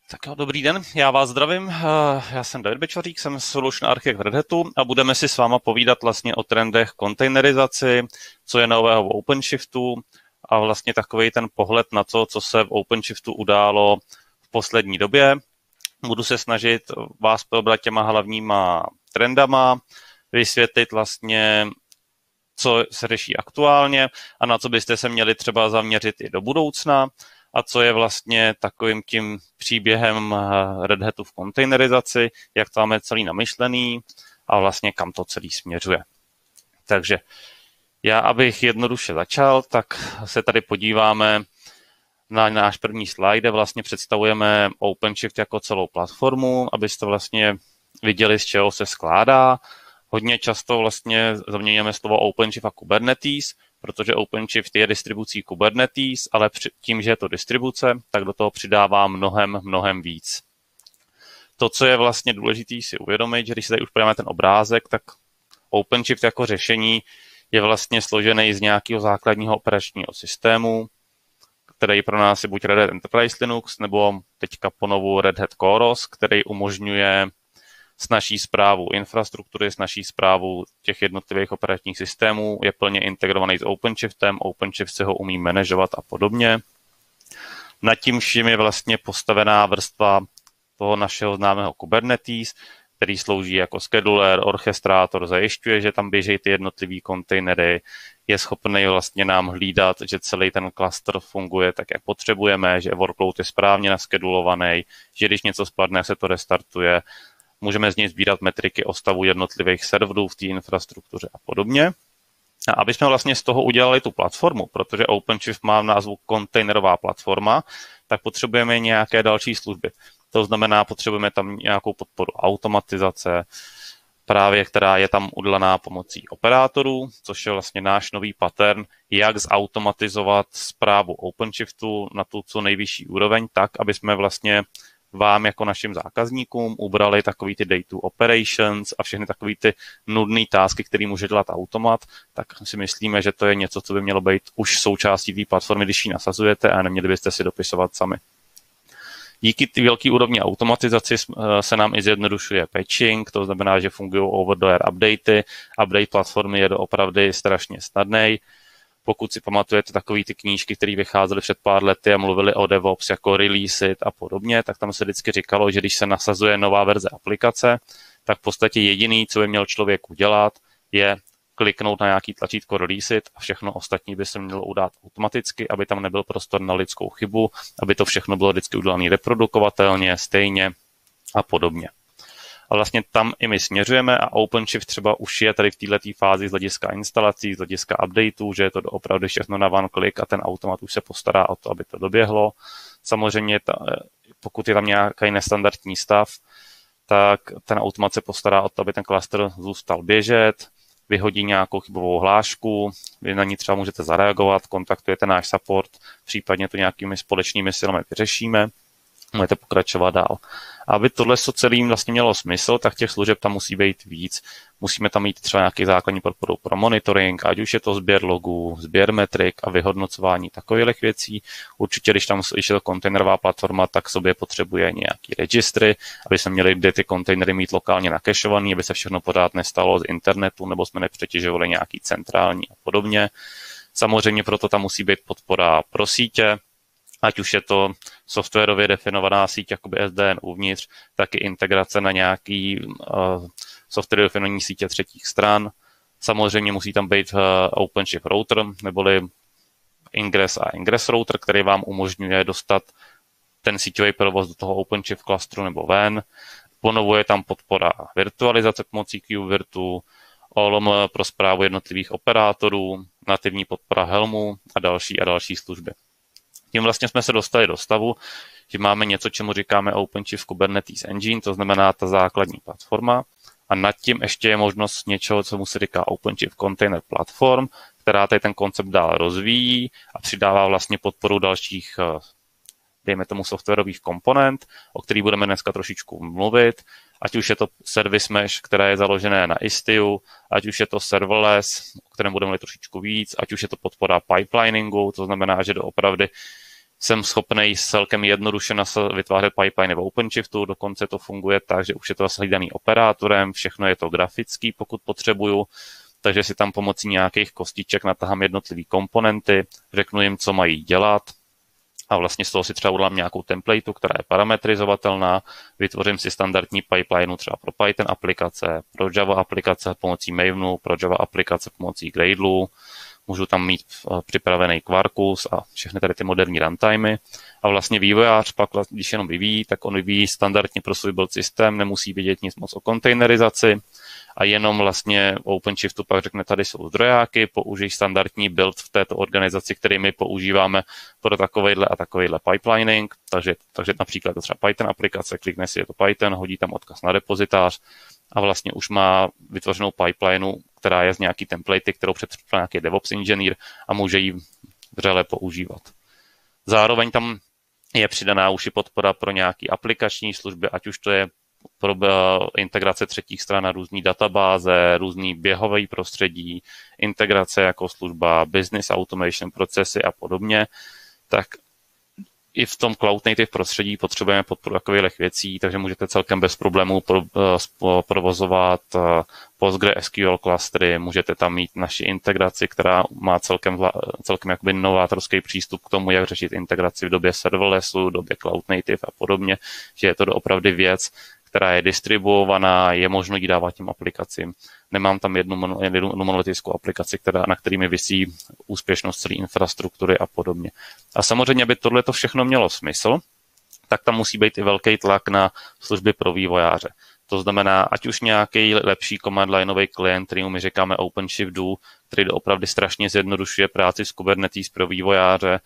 Tak jo, dobrý den, já vás zdravím. Já jsem David Bečořík, jsem Solution Architect v Red Hatu a budeme si s váma povídat vlastně o trendech kontejnerizaci, co je nového v OpenShiftu a vlastně takový ten pohled na to, co se v OpenShiftu událo v poslední době. Budu se snažit vás probrat těma hlavníma trendama, vysvětlit vlastně, co se řeší aktuálně a na co byste se měli třeba zaměřit i do budoucna a co je vlastně takovým tím příběhem Red Hatu v kontejnerizaci, jak to máme celý namyšlený a vlastně kam to celý směřuje. Takže já, abych jednoduše začal, tak se tady podíváme na náš první slide, kde vlastně představujeme OpenShift jako celou platformu, abyste vlastně viděli, z čeho se skládá. Hodně často vlastně zaměňujeme slovo OpenShift a Kubernetes, protože OpenShift je distribucí Kubernetes, ale tím, že je to distribuce, tak do toho přidává mnohem víc. To, co je vlastně důležité si uvědomit, že když si tady už podíváme ten obrázek, tak OpenShift jako řešení je vlastně složený z nějakého základního operačního systému, který pro nás je buď Red Hat Enterprise Linux, nebo teďka ponovu Red Hat CoreOS, který umožňuje snazší správu infrastruktury, snazší správu těch jednotlivých operačních systémů, je plně integrovaný s OpenShiftem, OpenShift se ho umí manažovat a podobně. Nad tím vším je vlastně postavená vrstva toho našeho známého Kubernetes, který slouží jako scheduler, orchestrátor, zajišťuje, že tam běží ty jednotlivý kontejnery, je schopný vlastně nám hlídat, že celý ten cluster funguje tak, jak potřebujeme, že workload je správně naskedulovaný, že když něco spadne, se to restartuje. Můžeme z něj sbírat metriky o stavu jednotlivých serverů v té infrastruktuře a podobně. A aby jsme vlastně z toho udělali tu platformu, protože OpenShift má v názvu kontejnerová platforma, tak potřebujeme nějaké další služby. To znamená, potřebujeme tam nějakou podporu automatizace, právě která je tam udělaná pomocí operátorů, což je vlastně náš nový pattern, jak zautomatizovat správu OpenShiftu na tu co nejvyšší úroveň, tak, aby jsme vlastně vám jako našim zákazníkům ubrali takový ty day to operations a všechny takový ty nudné tásky, které může dělat automat, tak si myslíme, že to je něco, co by mělo být už součástí té platformy, když ji nasazujete a neměli byste si dopisovat sami. Díky ty velké úrovni automatizaci se nám i zjednodušuje patching, to znamená, že fungují over-the-air updaty. Update platformy je doopravdy strašně snadný. Pokud si pamatujete takové ty knížky, které vycházely před pár lety a mluvili o DevOps jako release it a podobně, tak tam se vždycky říkalo, že když se nasazuje nová verze aplikace, tak v podstatě jediný, co by měl člověk udělat, je kliknout na nějaký tlačítko release it a všechno ostatní by se mělo udát automaticky, aby tam nebyl prostor na lidskou chybu, aby to všechno bylo vždycky udělané reprodukovatelně, stejně a podobně. A vlastně tam i my směřujeme a OpenShift třeba už je tady v této fázi z hlediska instalací, z hlediska updateů, že je to opravdu všechno na one click a ten automat už se postará o to, aby to doběhlo. Samozřejmě, pokud je tam nějaký nestandardní stav, tak ten automat se postará o to, aby ten cluster zůstal běžet, vyhodí nějakou chybovou hlášku, vy na ní třeba můžete zareagovat, kontaktujete náš support, případně to nějakými společnými silami vyřešíme, můžete pokračovat dál. A aby tohle celým vlastně mělo smysl, tak těch služeb tam musí být víc. Musíme tam mít třeba nějaký základní podporu pro monitoring, ať už je to sběr logů, sběr metrik a vyhodnocování takových věcí. Určitě, když je to kontejnerová platforma, tak sobě potřebuje nějaký registry, aby jsme měli kde ty kontejnery mít lokálně nakešovaný, aby se všechno pořád nestalo z internetu, nebo jsme nepřetěžovali nějaký centrální a podobně. Samozřejmě proto tam musí být podpora pro sítě, ať už je to softwarově definovaná síť, jakoby SDN uvnitř, tak i integrace na nějaký softwarově definovaný sítě třetích stran. Samozřejmě musí tam být OpenShift router, neboli ingress a ingress router, který vám umožňuje dostat ten síťový provoz do toho OpenShift clusteru nebo ven. Ponovu je tam podpora virtualizace pomocí KubeVirtu, OLM pro správu jednotlivých operátorů, nativní podpora Helmu a další služby. Tím vlastně jsme se dostali do stavu, že máme něco, čemu říkáme OpenShift Kubernetes Engine, to znamená ta základní platforma. A nad tím ještě je možnost něčeho, co mu se říká OpenShift Container Platform, která tady ten koncept dál rozvíjí a přidává vlastně podporu dalších, dejme tomu, softwarových komponent, o kterých budeme dneska trošičku mluvit. Ať už je to Service Mesh, které je založené na Istio, ať už je to serverless, o kterém budeme mluvit trošičku víc, ať už je to podpora pipeliningu, to znamená, že doopravdy jsem schopný celkem jednoduše vytvářet pipeline v OpenShiftu, dokonce to funguje tak, že už je to hlídaný operátorem, všechno je to grafický, pokud potřebuju, takže si tam pomocí nějakých kostiček natahám jednotlivý komponenty, řeknu jim, co mají dělat a vlastně z toho si třeba udělám nějakou templateu, která je parametrizovatelná, vytvořím si standardní pipeline třeba pro Python aplikace, pro Java aplikace pomocí Mavenu, pro Java aplikace pomocí Gradle, můžu tam mít připravený Quarkus a všechny tady ty moderní runtimey. A vlastně vývojář pak, když jenom vyvíjí, tak on vyvíjí standardně pro svůj build systém, nemusí vědět nic moc o kontejnerizaci a jenom vlastně OpenShiftu pak řekne, tady jsou zdrojáky, použij standardní build v této organizaci, který my používáme pro takovejhle a takovejhle pipelining. Takže například to třeba Python aplikace, klikne si, je to Python, hodí tam odkaz na repozitář a vlastně už má vytvořenou pipelineu, která je z nějaký template, kterou předpřipravil nějaký DevOps inženýr a může ji vřele používat. Zároveň tam je přidaná už i podpora pro nějaké aplikační služby, ať už to je pro integrace třetích stran na různý databáze, různý běhové prostředí, integrace jako služba, business automation procesy a podobně, tak i v tom cloud native prostředí potřebujeme podporu takových věcí, takže můžete celkem bez problémů provozovat PostgreSQL klastry, můžete tam mít naši integraci, která má celkem jakoby novátorský přístup k tomu, jak řešit integraci v době serverlessu, v době cloud native a podobně, že je to opravdu věc, která je distribuovaná, je možno ji dávat těm aplikacím. Nemám tam jednu monolitickou aplikaci, na kterými visí úspěšnost celé infrastruktury a podobně. A samozřejmě, aby tohle to všechno mělo smysl, tak tam musí být i velký tlak na služby pro vývojáře. To znamená, ať už nějaký lepší command lineový klient, který my říkáme OpenShift Do, který opravdu strašně zjednodušuje práci s Kubernetes pro vývojáře,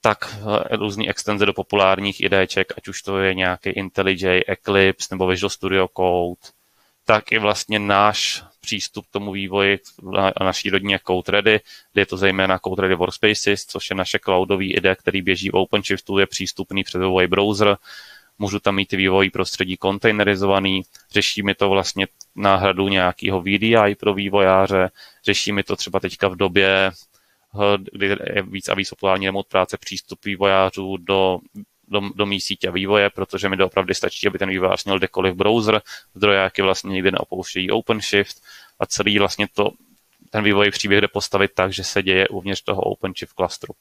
tak různý extenze do populárních IDček, ať už to je nějaký IntelliJ, Eclipse nebo Visual Studio Code, tak i vlastně náš přístup k tomu vývoji a naší rodině CodeReady, kde je to zejména CodeReady Workspaces, což je naše cloudový IDE, který běží v OpenShiftu, je přístupný přes webový browser, můžu tam mít vývojový prostředí kontejnerizovaný, řeší mi to vlastně náhradu nějakého VDI pro vývojáře, řeší mi to třeba teďka v době, kdy je víc a víc populární remote práce, přístup vývojářů do mý sítě vývoje, protože mi opravdu stačí, aby ten vývojář měl kdekoliv browser, zdrojáky vlastně nikdy neopouštějí OpenShift a celý vlastně ten vývoj příběh jde postavit tak, že se děje uvnitř toho OpenShift klastru.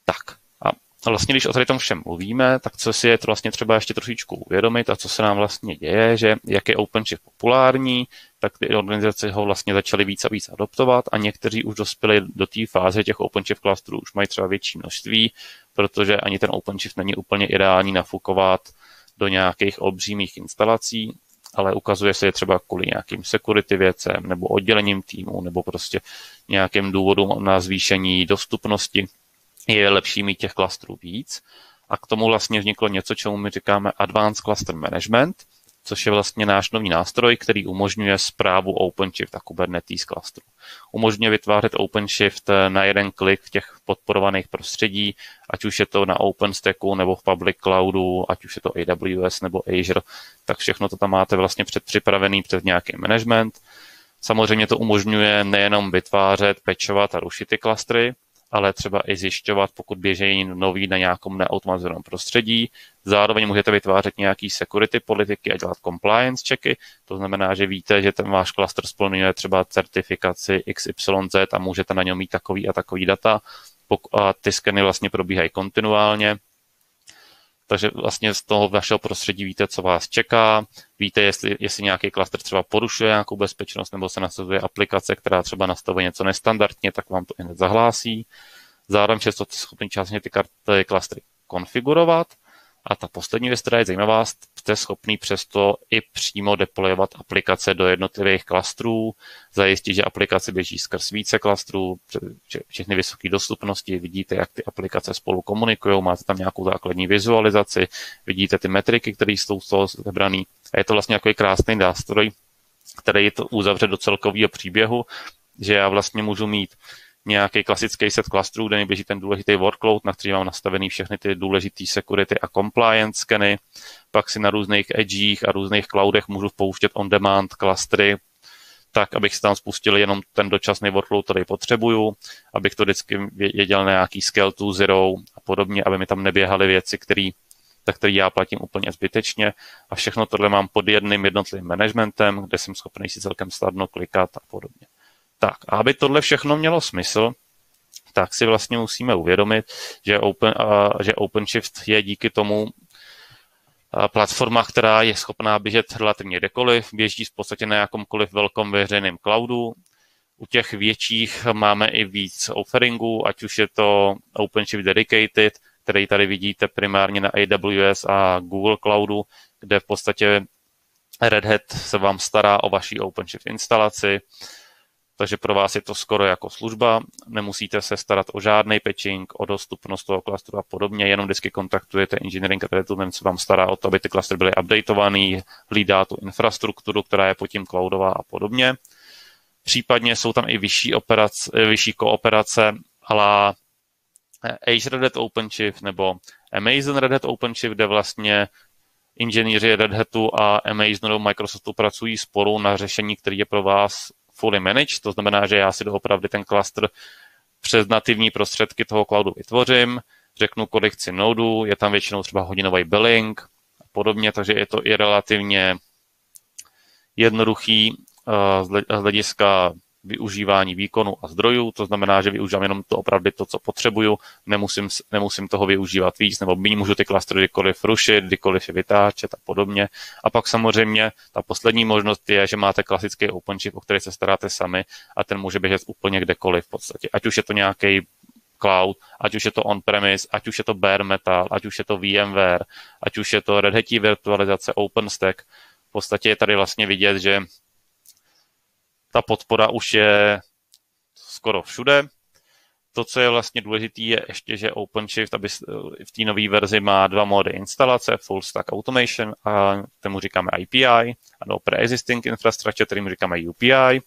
Tak a vlastně, když o tady tom všem mluvíme, tak co si je to vlastně třeba ještě trošičku uvědomit a co se nám vlastně děje, že jak je OpenShift populární, tak ty organizace ho vlastně začaly víc a víc adoptovat a někteří už dospěli do té fáze těch OpenShift klastrů, už mají třeba větší množství, protože ani ten OpenShift není úplně ideální nafukovat do nějakých obřímých instalací, ale ukazuje se je třeba kvůli nějakým security věcem nebo oddělením týmu nebo prostě nějakým důvodům na zvýšení dostupnosti. Je lepší mít těch klastrů víc. A k tomu vlastně vzniklo něco, čemu my říkáme Advanced Cluster Management, což je vlastně náš nový nástroj, který umožňuje správu OpenShift a Kubernetes klastru. Umožňuje vytvářet OpenShift na jeden klik v těch podporovaných prostředí, ať už je to na OpenStacku nebo v public cloudu, ať už je to AWS nebo Azure, tak všechno to tam máte vlastně předpřipravený před nějaký management. Samozřejmě to umožňuje nejenom vytvářet, patchovat a rušit ty klastry, ale třeba i zjišťovat, pokud běžejí nový na nějakom neautomatizovaném prostředí. Zároveň můžete vytvářet nějaký security politiky a dělat compliance checky. To znamená, že víte, že ten váš cluster splňuje třeba certifikaci XYZ a můžete na něm mít takový a takový data. A ty skeny vlastně probíhají kontinuálně. Takže vlastně z toho vašeho prostředí víte, co vás čeká, víte, jestli nějaký klaster třeba porušuje nějakou bezpečnost nebo se nasazuje aplikace, která třeba nastavuje něco nestandardně, tak vám to hned zahlásí. Zároveň často jste schopni částečně ty klastry konfigurovat. A ta poslední věc, která je zajímavá, jste schopný přesto i přímo deployovat aplikace do jednotlivých klastrů, zajistit, že aplikace běží skrz více klastrů, všechny vysoké dostupnosti, vidíte, jak ty aplikace spolu komunikují, máte tam nějakou základní vizualizaci, vidíte ty metriky, které jsou z toho zebraný. A je to vlastně takový krásný nástroj, který to uzavře do celkového příběhu, že já vlastně můžu mít nějaký klasický set klastrů, kde mi běží ten důležitý workload, na který mám nastavený všechny ty důležitý security a compliance skeny. Pak si na různých edgech a různých cloudech můžu pouštět on-demand klastry, tak abych si tam spustil jenom ten dočasný workload, který potřebuju, abych to vždycky věděl na nějaký scale to zero a podobně, aby mi tam neběhaly věci, za které já platím úplně zbytečně. A všechno tohle mám pod jedným jednotlivým managementem, kde jsem schopný si celkem snadno klikat a podobně. Tak, a aby tohle všechno mělo smysl, tak si vlastně musíme uvědomit, že OpenShift je díky tomu platforma, která je schopná běžet relativně kdekoliv, běží v podstatě na jakomkoliv velkom veřejném cloudu. U těch větších máme i víc offeringů, ať už je to OpenShift Dedicated, který tady vidíte primárně na AWS a Google Cloudu, kde v podstatě Red Hat se vám stará o vaši OpenShift instalaci, takže pro vás je to skoro jako služba, nemusíte se starat o žádný patching, o dostupnost toho klastru a podobně, jenom vždycky kontaktujete engineering a ten se vám stará o to, aby ty klastry byly updateovaný, hlídá tu infrastrukturu, která je pod tím cloudová a podobně. Případně jsou tam i vyšší kooperace, ale Azure Red Hat OpenShift nebo Amazon Red Hat OpenShift, kde vlastně inženýři Red Hatu a Amazonu Microsoftu pracují spolu na řešení, který je pro vás fully managed, to znamená, že já si doopravdy ten klastr přes nativní prostředky toho cloudu vytvořím, řeknu, kolik chci nodů, je tam většinou třeba hodinový billing a podobně, takže je to i relativně jednoduchý z hlediska využívání výkonu a zdrojů, to znamená, že využívám jenom to opravdu to, co potřebuju, nemusím toho využívat víc, nebo můžu ty klastry kdykoliv rušit, kdykoliv je vytáčet a podobně. A pak samozřejmě ta poslední možnost je, že máte klasický OpenShift, o který se staráte sami a ten může běžet úplně kdekoliv v podstatě. Ať už je to nějaký cloud, ať už je to on-premise, ať už je to bare metal, ať už je to VMware, ať už je to Red Hat virtualizace, OpenStack. V podstatě je tady vlastně vidět, že ta podpora už je skoro všude. To, co je vlastně důležité, je ještě, že OpenShift v té nové verzi má 2 módy instalace, Full Stack Automation, a tomu říkáme IPI, a do Pre-Existing Infrastructure, kterým říkáme UPI.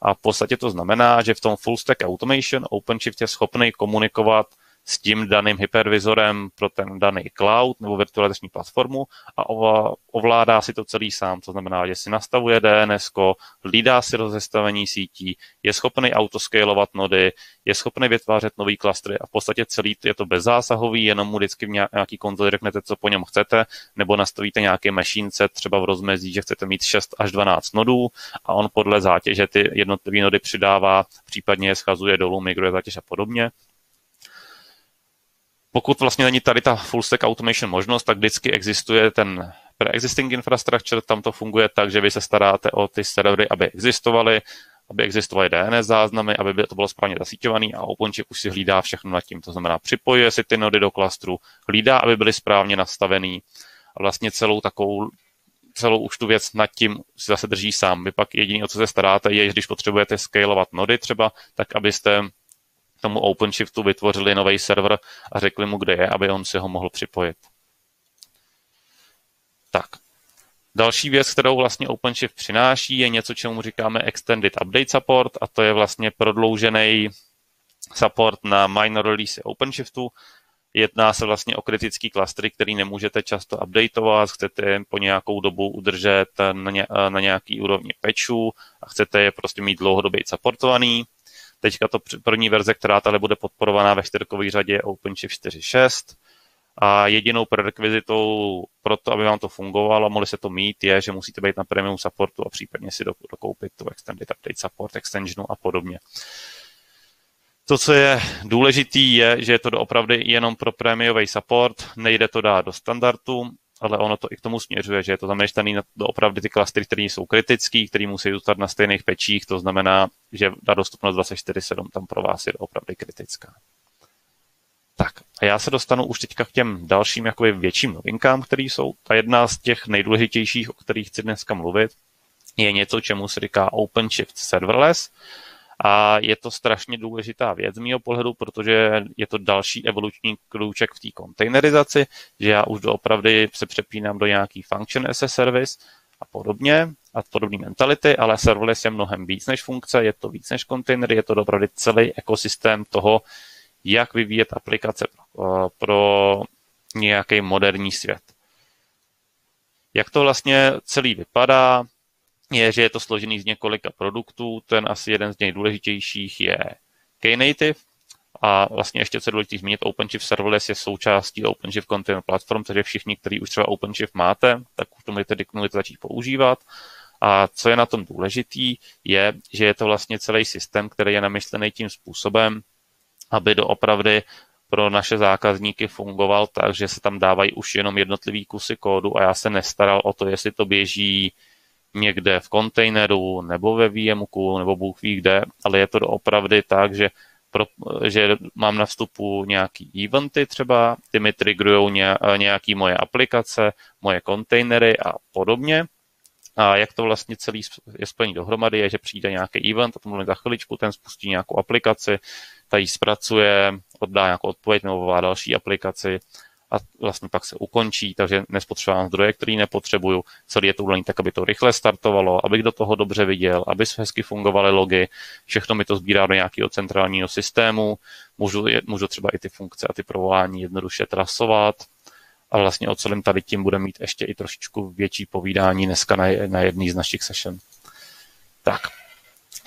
A v podstatě to znamená, že v tom Full Stack Automation OpenShift je schopný komunikovat s tím daným hypervizorem pro ten daný cloud nebo virtualizační platformu a ovládá si to celý sám. To znamená, že si nastavuje DNS, hlídá si rozestavení sítí, je schopný autoscalovat nody, je schopný vytvářet nový klastry a v podstatě celý je to bezzásahový, jenom mu vždycky v nějaký konzoli řeknete, co po něm chcete, nebo nastavíte nějaké machine set třeba v rozmezí, že chcete mít 6 až 12 nodů a on podle zátěže ty jednotlivé nody přidává, případně je schazuje dolů, migruje zátěž a podobně. Pokud vlastně není tady ta full stack automation možnost, tak vždycky existuje ten pre-existing infrastructure, tam to funguje tak, že vy se staráte o ty servery, aby existovaly DNS záznamy, aby to bylo správně zasíťované a OpenShift už si hlídá všechno nad tím. To znamená, připojuje si ty nody do klastru, hlídá, aby byly správně nastavený a vlastně celou už tu věc nad tím si zase drží sám. Vy pak jediné, o co se staráte, je, když potřebujete scalovat nody třeba, tak abyste tomu OpenShiftu vytvořili nový server a řekli mu, kde je, aby on si ho mohl připojit. Tak. Další věc, kterou vlastně OpenShift přináší, je něco, čemu říkáme Extended Update Support a to je vlastně prodloužený support na minor release OpenShiftu. Jedná se vlastně o kritický klastry, který nemůžete často updateovat, chcete je po nějakou dobu udržet na nějaký úrovni patchů a chcete je prostě mít dlouhodobě supportovaný. Teďka to první verze, která tady bude podporovaná ve 4kové řadě, je OpenShift 4.6. A jedinou prerekvizitou pro to, aby vám to fungovalo, mohli se to mít, je, že musíte být na premium supportu a případně si dokoupit tu Extended Update Support, extensionu a podobně. To, co je důležitý, je, že je to doopravdy jenom pro prémiový support, nejde to dát do standardu, ale ono to i k tomu směřuje, že je to zaměřený na opravdu ty klastry, které jsou kritické, které musí zůstat na stejných pečích, to znamená, že ta dostupnost 24/7 tam pro vás je opravdu kritická. Tak a já se dostanu už teďka k těm dalším jakoby větším novinkám, které jsou. Ta jedna z těch nejdůležitějších, o kterých chci dneska mluvit, je něco, čemu se říká OpenShift Serverless. A je to strašně důležitá věc z mého pohledu, protože je to další evoluční krůček v té kontejnerizaci, že já už doopravdy se přepínám do nějaký function as a service a podobně, a podobné mentality, ale serverless je mnohem víc než funkce, je to víc než kontejnery, je to doopravdy celý ekosystém toho, jak vyvíjet aplikace pro nějaký moderní svět. Jak to vlastně celý vypadá, je, že je to složený z několika produktů. Ten asi jeden z nejdůležitějších je Knative. A vlastně ještě co je důležité zmínit, OpenShift Serverless je součástí OpenShift Container Platform, takže všichni, kteří už třeba OpenShift máte, tak už to můžete začít používat. A co je na tom důležitý, je, že je to vlastně celý systém, který je namyšlený tím způsobem, aby doopravdy pro naše zákazníky fungoval tak, že se tam dávají už jenom jednotlivý kusy kódu a já se nestaral o to, jestli to běží někde v kontejneru nebo ve VMku nebo Bůh ví kde, ale je to doopravdy tak, že mám na vstupu nějaký eventy třeba, ty mi triggerujou nějaký moje aplikace, moje kontejnery a podobně. A jak to vlastně celý je spojený dohromady, je, že přijde nějaký event, a to mluvím za chviličku, ten spustí nějakou aplikaci, ta ji zpracuje, oddá nějakou odpověď nebo volá další aplikaci a vlastně pak se ukončí, takže nespotřebovám zdroje, který nepotřebuju. Celý je to udělané tak, aby to rychle startovalo, abych do toho dobře viděl, aby hezky fungovaly logy, všechno mi to sbírá do nějakého centrálního systému, můžu třeba i ty funkce a ty provolání jednoduše trasovat a vlastně o celém tady tím bude mít ještě i trošičku větší povídání dneska na jedný z našich session. Tak,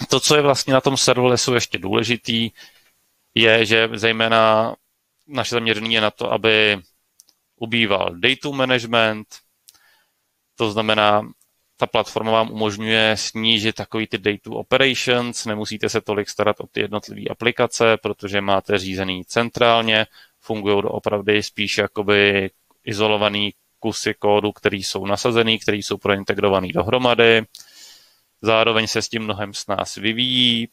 to, co je vlastně na tom serverlessu ještě důležitý, je, že zejména naše zaměření je na to, aby ubýval data management, to znamená, ta platforma vám umožňuje snížit takový ty data operations, nemusíte se tolik starat o ty jednotlivé aplikace, protože máte řízený centrálně, fungují doopravdy spíš jakoby izolovaný kusy kódu, který jsou nasazený, který jsou prointegrovaný dohromady. Zároveň se s tím mnohem s nás vyvíjí,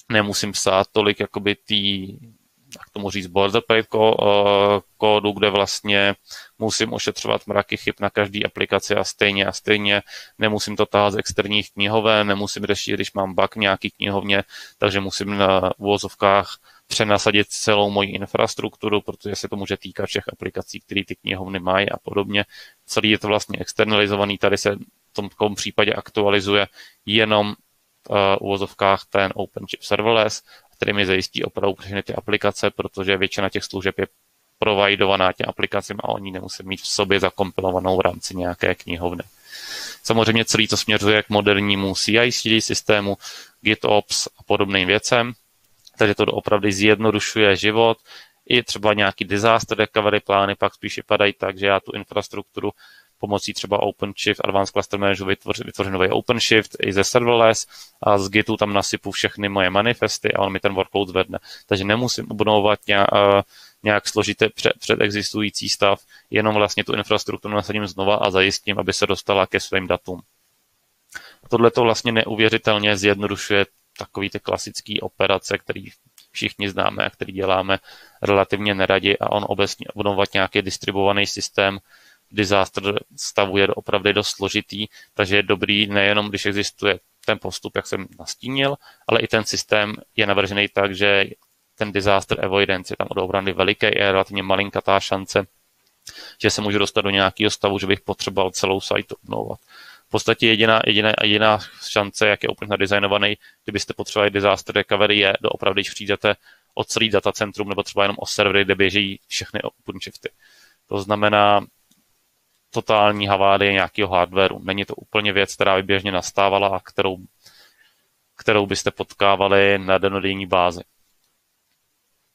nemusím psát tolik jakoby jak tomu říct, boilerplate kódu, kde vlastně musím ošetřovat mraky chyb na každé aplikaci a stejně nemusím to tahat z externích knihoven, nemusím řešit, když mám bug v nějaký knihovně, takže musím na uvozovkách přenasadit celou moji infrastrukturu, protože se to může týkat všech aplikací, které ty knihovny mají a podobně. Celý je to vlastně externalizovaný, tady se v tom případě aktualizuje jenom v uvozovkách ten OpenShift Serverless, který mi zajistí opravdu všechny ty aplikace, protože většina těch služeb je providovaná těm aplikacím a oni nemusí mít v sobě zakompilovanou v rámci nějaké knihovny. Samozřejmě celý to směřuje k modernímu CI/CD systému, GitOps a podobným věcem, takže to opravdu zjednodušuje život. I třeba nějaký disaster recovery plány pak spíš vypadají tak, že já tu infrastrukturu pomocí třeba OpenShift, Advanced Cluster Manager vytvořím nový OpenShift i ze serverless a z Gitu tam nasypu všechny moje manifesty a on mi ten workload zvedne. Takže nemusím obnovovat nějak složitý předexistující stav, jenom vlastně tu infrastrukturu nasadím znova a zajistím, aby se dostala ke svým datům. Tohle to vlastně neuvěřitelně zjednodušuje takový ty klasické operace, které všichni známe a který děláme relativně neradi a on obecně obnovovat nějaký distribuovaný systém disaster stavu je opravdu dost složitý, takže je dobrý nejenom, když existuje ten postup, jak jsem nastínil, ale i ten systém je navržený tak, že ten disaster avoidance je tam opravdu veliký, je relativně malinkatá šance, že se můžu dostat do nějakého stavu, že bych potřeboval celou site obnovovat. V podstatě jediná šance, jak je úplně nadizajnovaný, kdybyste potřebovali disaster recovery, je doopravdy, když přijdete o celý datacentrum nebo třeba jenom o servery, kde běží všechny OpenShifty. To znamená totální havárie nějakého hardwareu. Není to úplně věc, která by běžně nastávala a kterou byste potkávali na dennodenní bázi.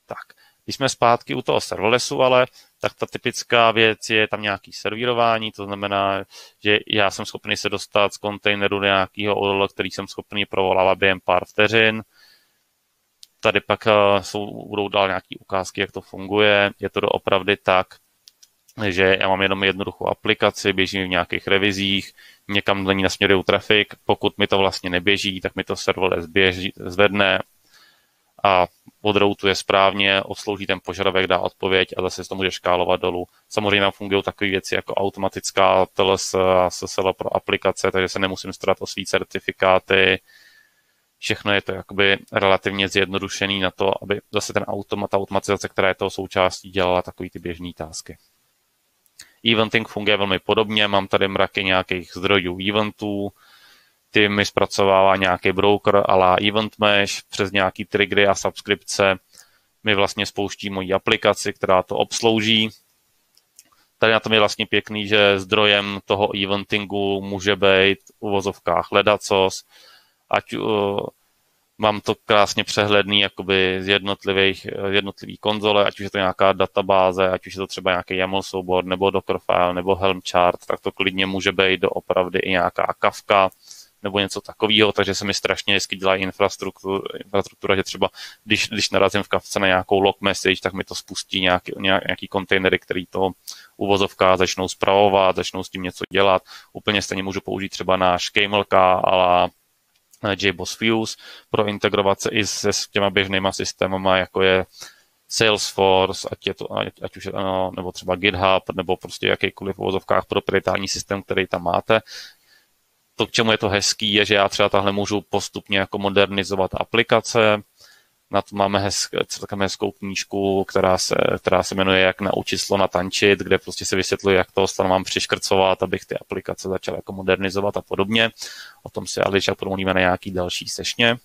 Tak, když jsme zpátky u toho serverlessu, ale tak ta typická věc je tam nějaký servírování, to znamená, že já jsem schopný se dostat z kontejneru do nějakého ODL, který jsem schopný provolávat během pár vteřin. Tady pak budou dál nějaké ukázky, jak to funguje. Je to doopravdy tak, že já mám jenom jednoduchou aplikaci, běžím v nějakých revizích, někam do ní nasměruju trafik, pokud mi to vlastně neběží, tak mi to serverless zvedne a odroutuje správně, obslouží ten požadavek, dá odpověď a zase se to může škálovat dolů. Samozřejmě fungují takové věci jako automatická TLS a SSL pro aplikace, takže se nemusím starat o svý certifikáty. Všechno je to jakoby relativně zjednodušený na to, aby zase ta automatizace, která je toho součástí, dělala takový ty běžné tásky. Eventing funguje velmi podobně, mám tady mraky nějakých zdrojů eventů, ty mi zpracovává nějaký broker a la Event Mesh, přes nějaký triggery a subskripce mi vlastně spouští moji aplikaci, která to obslouží. tady na tom je vlastně pěkný, že zdrojem toho eventingu může být v uvozovkách ledacos, ať mám to krásně přehledný jakoby z jednotlivých konzole, ať už je to nějaká databáze, ať už je to třeba nějaký YAML soubor, nebo Dockerfile, nebo Helm chart, tak to klidně může být doopravdy i nějaká Kafka, nebo něco takového, takže se mi strašně hezky dělá infrastruktura, že třeba když narazím v Kafce na nějakou log message, tak mi to spustí nějaký kontejnery, který to uvozovka začnou spravovat, začnou s tím něco dělat. Úplně stejně můžu použít třeba náš KMLK a JBoss Fuse pro integrovat se i se s těma běžnýma systémama, jako je Salesforce, ať už je to, nebo třeba GitHub, nebo prostě jakýkoliv v uvozovkách proprietární systém, který tam máte. To, k čemu je to hezký, je, že já třeba tahle můžu postupně jako modernizovat aplikace. Na to máme celkem hezkou knížku, která se jmenuje Jak naučit slona tančit, kde prostě se vysvětluje, jak toho slona mám přiškrcovat, abych ty aplikace začal jako modernizovat a podobně. O tom si ale třeba promluvíme na nějaký další sešně.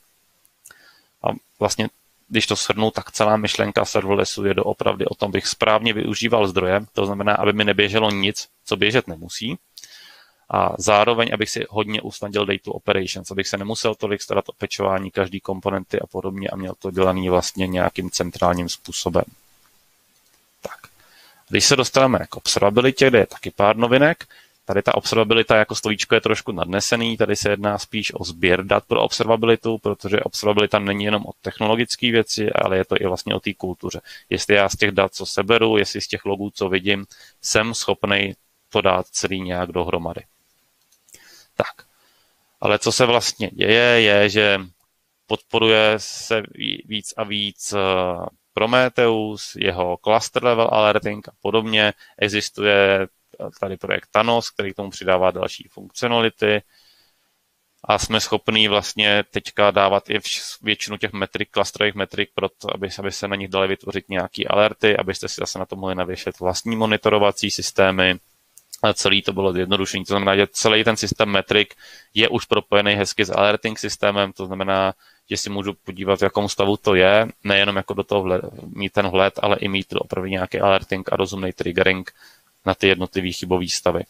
A vlastně, když to shrnu, tak celá myšlenka serverlessu je doopravdy o tom, bych správně využíval zdroje, to znamená, aby mi neběželo nic, co běžet nemusí. A zároveň, abych si hodně usnadnil data operations, abych se nemusel tolik starat o pečování každý komponenty a podobně a měl to dělaný vlastně nějakým centrálním způsobem. Tak. Když se dostaneme k observabilitě, kde je taky pár novinek, tady ta observabilita jako slovíčko je trošku nadnesený, tady se jedná spíš o sběr dat pro observabilitu, protože observabilita není jenom o technologické věci, ale je to i vlastně o té kultuře. Jestli já z těch dat, co seberu, jestli z těch logů, co vidím, jsem schopný to dát celý nějak dohromady. Tak, ale co se vlastně děje, je, že podporuje se víc a víc Prometheus, jeho cluster level alerting a podobně. Existuje tady projekt Thanos, který k tomu přidává další funkcionality a jsme schopní vlastně teďka dávat i většinu těch metrik, clusterových metrik, proto aby se na nich dali vytvořit nějaké alerty, abyste si zase na to mohli navěšet vlastní monitorovací systémy. A celý to bylo zjednodušení. To znamená, že celý ten systém metrik je už propojený hezky s alerting systémem, to znamená, že si můžu podívat, v jakom stavu to je, nejenom jako do toho mít ten vhled, ale i mít opravdu nějaký alerting a rozumný triggering na ty jednotlivý chybové stavy.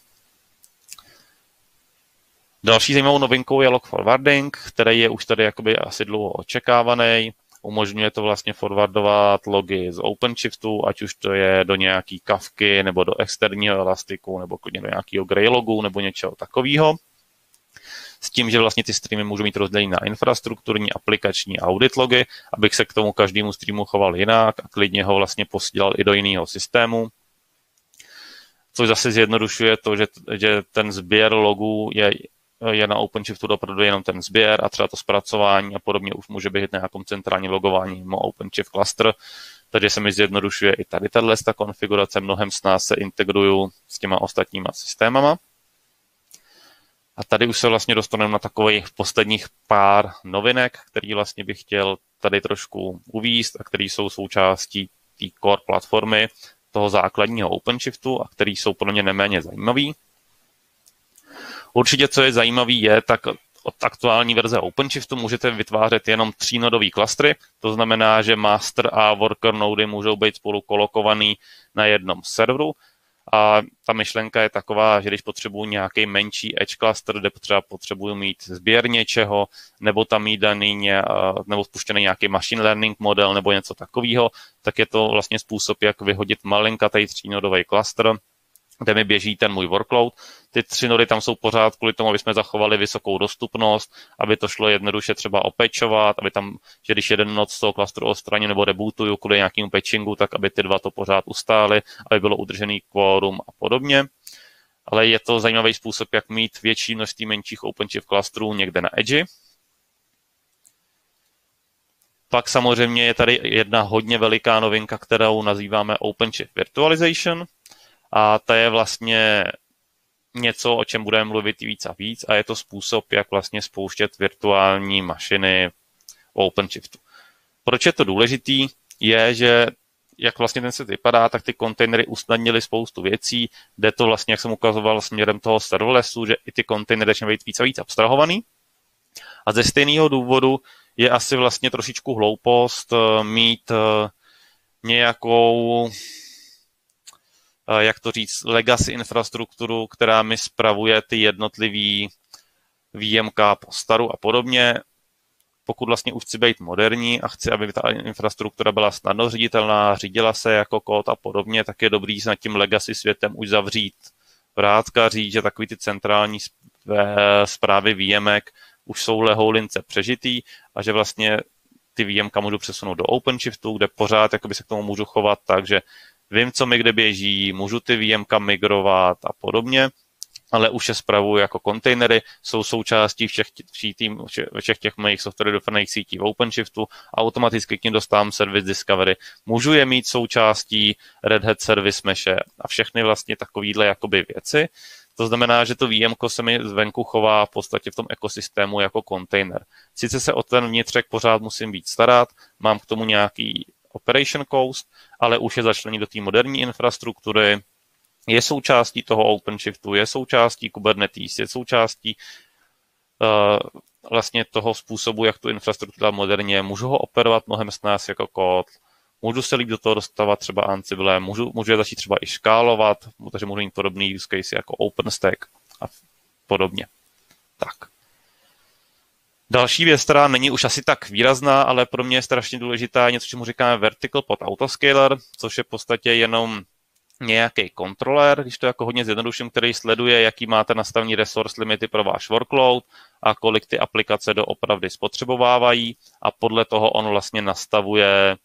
Další zajímavou novinkou je log forwarding, který je už tady jakoby asi dlouho očekávaný. Umožňuje to vlastně forwardovat logy z OpenShiftu, ať už to je do nějaký Kafky, nebo do externího Elastiku, nebo klidně do nějakého Greylogu, nebo něčeho takového. S tím, že vlastně ty streamy můžou mít rozdělení na infrastrukturní, aplikační a audit logy, abych se k tomu každému streamu choval jinak a klidně ho vlastně posílal i do jiného systému. Což zase zjednodušuje to, že ten sběr logů je na OpenShiftu opravdu jenom ten sběr a třeba to zpracování a podobně už může být na nějakom centrálním logování mimo OpenShift cluster, takže se mi zjednodušuje i tady ta konfigurace, mnohem snáz se integruju s těma ostatníma systémama. A tady už se vlastně dostaneme na takových posledních pár novinek, který vlastně bych chtěl tady trošku uvést a který jsou součástí té core platformy toho základního OpenShiftu a který jsou pro mě neméně zajímavý. Určitě, co je zajímavý, je, tak od aktuální verze OpenShiftu můžete vytvářet jenom 3-nodový klastry, to znamená, že master a worker nody můžou být spolu kolokovaný na jednom serveru. A ta myšlenka je taková, že když potřebuji nějaký menší edge cluster, kde třeba potřebuji mít sběr něčeho, nebo tam mít nebo spuštěný nějaký machine learning model nebo něco takového, tak je to vlastně způsob, jak vyhodit malinkatý 3-nodový cluster, kde mi běží ten můj workload. Ty 3 nody tam jsou pořád kvůli tomu, aby jsme zachovali vysokou dostupnost, aby to šlo jednoduše třeba opečovat, aby tam, že když jeden nod z toho klastru odstraním nebo rebootuju kvůli nějakému patchingu, tak aby ty dva to pořád ustály, aby bylo udržený quorum a podobně. Ale je to zajímavý způsob, jak mít větší množství menších OpenShift klastrů někde na edge. Pak samozřejmě je tady jedna hodně veliká novinka, kterou nazýváme OpenShift Virtualization. A to je vlastně něco, o čem budeme mluvit víc a víc a je to způsob, jak vlastně spouštět virtuální mašiny v OpenShiftu. Proč je to důležitý? Je, že jak vlastně ten set vypadá, tak ty kontejnery usnadnily spoustu věcí. Jde to vlastně, jak jsem ukazoval, směrem toho serverlessu, že i ty kontejnery začnou být víc a víc abstrahovaný. A ze stejného důvodu je asi vlastně trošičku hloupost mít nějakou jak to říct, legacy infrastrukturu, která mi spravuje ty jednotlivý VMK po staru a podobně. Pokud vlastně už chci být moderní a chci, aby ta infrastruktura byla snadno ředitelná, řídila se jako kód a podobně, tak je dobrý s nad tím legacy světem už zavřít vrátka, říct, že takový ty centrální zprávy VMek už jsou lehoulince přežitý a že vlastně ty VMka můžu přesunout do OpenShiftu, kde pořád jakoby se k tomu můžu chovat tak, že vím, co mi kde běží, můžu ty VMka migrovat a podobně, ale už je spravuju jako kontejnery, jsou součástí všech těch mých software definovaných sítí v OpenShiftu, automaticky k ním dostávám Service Discovery, můžu je mít součástí Red Hat Service Meshe a všechny vlastně takovýhle jakoby věci. To znamená, že to VMko se mi zvenku chová v podstatě v tom ekosystému jako kontejner. Sice se o ten vnitřek pořád musím víc starat, mám k tomu nějaký operation cost, ale už je začlený do té moderní infrastruktury, je součástí toho OpenShiftu, je součástí Kubernetes, je součástí vlastně toho způsobu, jak tu infrastrukturu moderně, můžu ho operovat mnohem snáz jako kód, můžu se líp do toho dostávat třeba Ansible, můžu je začít třeba i škálovat, takže můžu mít podobný use case jako OpenStack a podobně. Tak. Další věc, která není už asi tak výrazná, ale pro mě je strašně důležitá, je něco, čemu říkáme Vertical Pod Autoscaler, což je v podstatě jenom nějaký kontroler, když to jako hodně zjednoduším, který sleduje, jaký máte nastavený resource limity pro váš workload a kolik ty aplikace doopravdy spotřebovávají a podle toho on vlastně nastavuje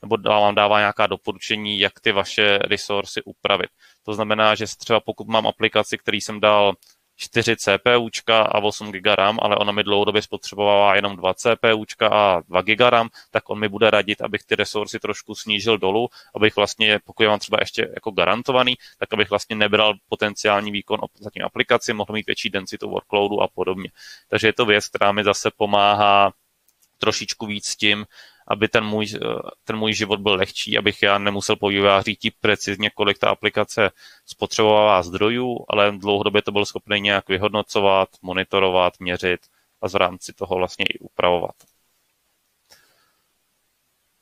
nebo vám dává nějaká doporučení, jak ty vaše resursy upravit. To znamená, že třeba pokud mám aplikaci, který jsem dal 4 CPUčka a 8 GB RAM, ale ona mi dlouhodobě spotřebovává jenom 2 CPUčka a 2 GB RAM, tak on mi bude radit, abych ty resursy trošku snížil dolů, abych vlastně, pokud je mám třeba ještě jako garantovaný, tak abych vlastně nebral potenciální výkon za tím aplikaci, mohl mít větší densitu workloadu a podobně. Takže je to věc, která mi zase pomáhá trošičku víc s tím, aby ten můj život byl lehčí, abych já nemusel po vývojáři říct precizně, kolik ta aplikace spotřebovává zdrojů, ale dlouhodobě to byl schopný nějak vyhodnocovat, monitorovat, měřit a v rámci toho vlastně i upravovat.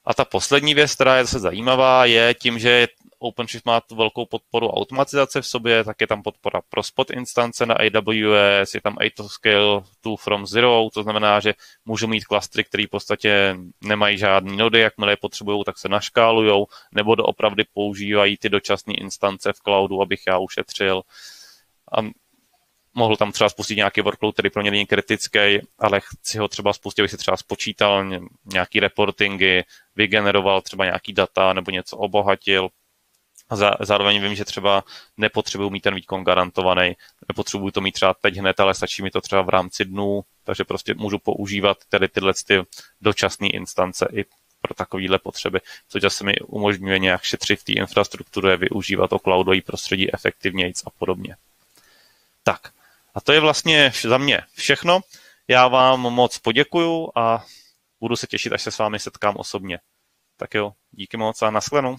A ta poslední věc, která je zase zajímavá, je tím, že OpenShift má tu velkou podporu automatizace v sobě, tak je tam podpora pro spot instance na AWS, je tam Autoscale 2 from 0, to znamená, že můžu mít klastry, které v podstatě nemají žádný nody, jakmile je potřebují, tak se naškálujou, nebo doopravdy používají ty dočasné instance v cloudu, abych já ušetřil. A mohl tam třeba spustit nějaký workload, který pro mě není kritický, ale chci ho třeba spustit, abych si třeba spočítal nějaký reportingy, vygeneroval třeba nějaký data nebo něco obohatil. A zároveň vím, že třeba nepotřebuji mít ten výkon garantovaný, nepotřebuji to mít třeba teď hned, ale stačí mi to třeba v rámci dnů, takže prostě můžu používat tedy tyhle dočasné instance i pro takovéhle potřeby, což zase mi umožňuje nějak šetřit v té infrastruktuře, využívat to cloudové prostředí efektivněji a podobně. Tak, a to je vlastně za mě všechno. Já vám moc poděkuju a budu se těšit, až se s vámi setkám osobně. Tak jo, díky moc a nashledanou.